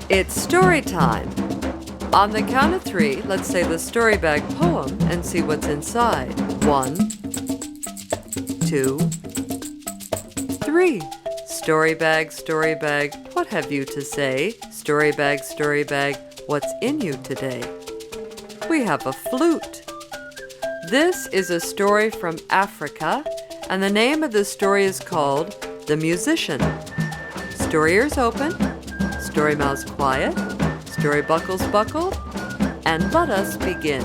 It's story time. On the count of 3, let's say the story bag poem and see what's inside. 1, 2, 3. Story bag, what have you to say? Story bag, what's in you today? We have a flute. This is a story from Africa, and the name of the story is called The Musician. Story ears open, story mouths quiet, story buckles buckled, and let us begin.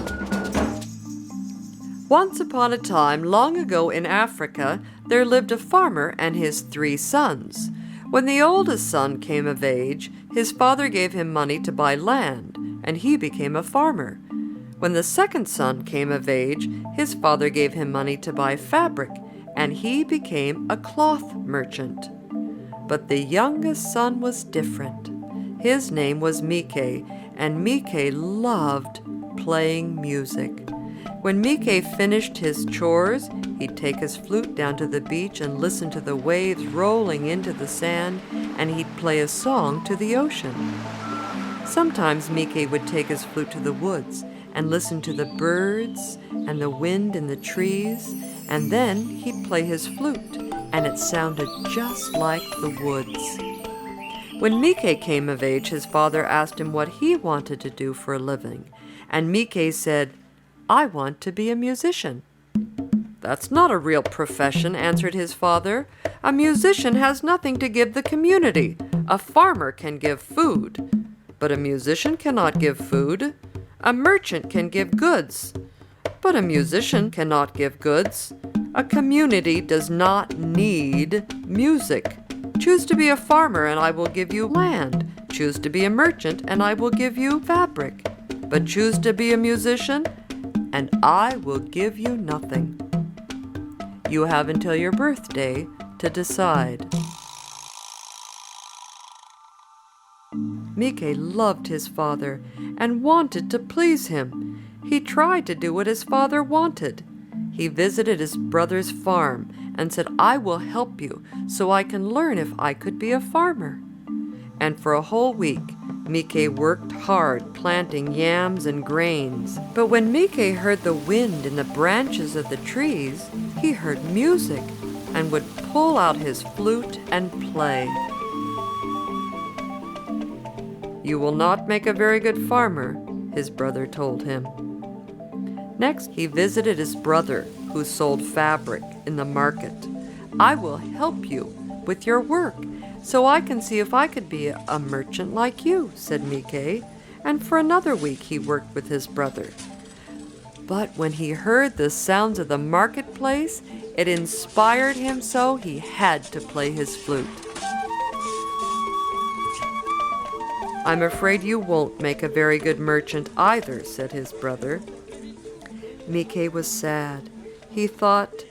Once upon a time, long ago in Africa, there lived a farmer and his 3 sons. When the oldest son came of age, his father gave him money to buy land, and he became a farmer. When the second son came of age, his father gave him money to buy fabric, and he became a cloth merchant. But the youngest son was different. His name was Mike, and Mike loved playing music. When Mike finished his chores, he'd take his flute down to the beach and listen to the waves rolling into the sand, and he'd play a song to the ocean. Sometimes Mike would take his flute to the woods and listen to the birds and the wind in the trees, and then he'd play his flute, and it sounded just like the woods. When Mike came of age, his father asked him what he wanted to do for a living, and Mike said, "I want to be a musician." "That's not a real profession," answered his father. "A musician has nothing to give the community. A farmer can give food, but a musician cannot give food. A merchant can give goods, but a musician cannot give goods. A community does not need music. Choose to be a farmer and I will give you land. Choose to be a merchant and I will give you fabric. But choose to be a musician and I will give you nothing. You have until your birthday to decide." Mike loved his father and wanted to please him. He tried to do what his father wanted. He visited his brother's farm and said, "I will help you so I can learn if I could be a farmer." And for a whole week, Mike worked hard planting yams and grains. But when Mike heard the wind in the branches of the trees, he heard music and would pull out his flute and play. "You will not make a very good farmer," his brother told him. Next, he visited his brother, who sold fabric in the market. "I will help you with your work, so I can see if I could be a merchant like you," said Mike, and for another week he worked with his brother. But when he heard the sounds of the marketplace, it inspired him so he had to play his flute. "I'm afraid you won't make a very good merchant either," said his brother. Mike was sad. He thought,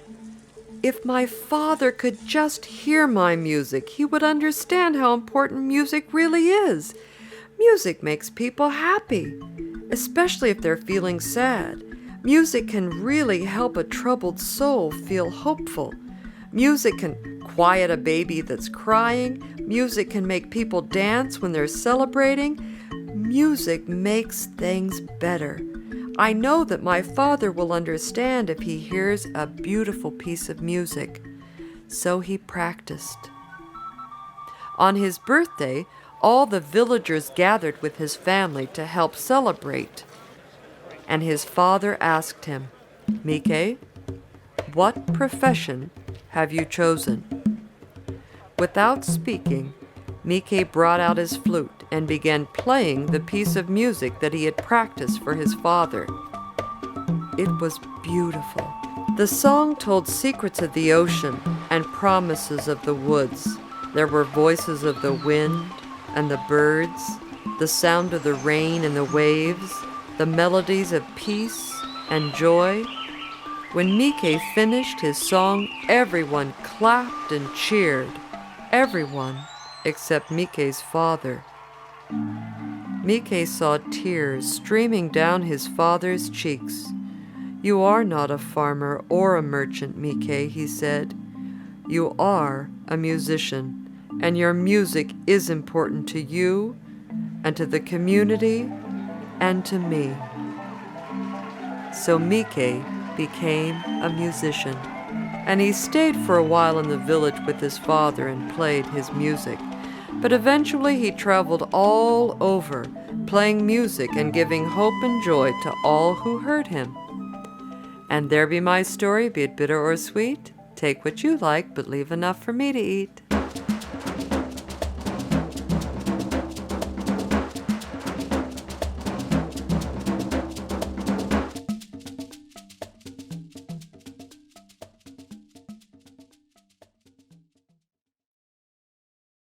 "If my father could just hear my music, he would understand how important music really is. Music makes people happy, especially if they're feeling sad. Music can really help a troubled soul feel hopeful. Music can quiet a baby that's crying. Music can make people dance when they're celebrating. Music makes things better. I know that my father will understand if he hears a beautiful piece of music." So he practiced. On his birthday, all the villagers gathered with his family to help celebrate. And his father asked him, "Mike, what profession have you chosen?" Without speaking, Mike brought out his flute and began playing the piece of music that he had practiced for his father. It was beautiful. The song told secrets of the ocean and promises of the woods. There were voices of the wind and the birds, the sound of the rain and the waves, the melodies of peace and joy. When Mike finished his song, everyone clapped and cheered. Everyone except Mike's father. Mike saw tears streaming down his father's cheeks. "You are not a farmer or a merchant, Mike," he said. "You are a musician, and your music is important to you, and to the community, and to me. So Mike became a musician, and he stayed for a while in the village with his father and played his music. But eventually he traveled all over, playing music and giving hope and joy to all who heard him. And there be my story, be it bitter or sweet. Take what you like, but leave enough for me to eat.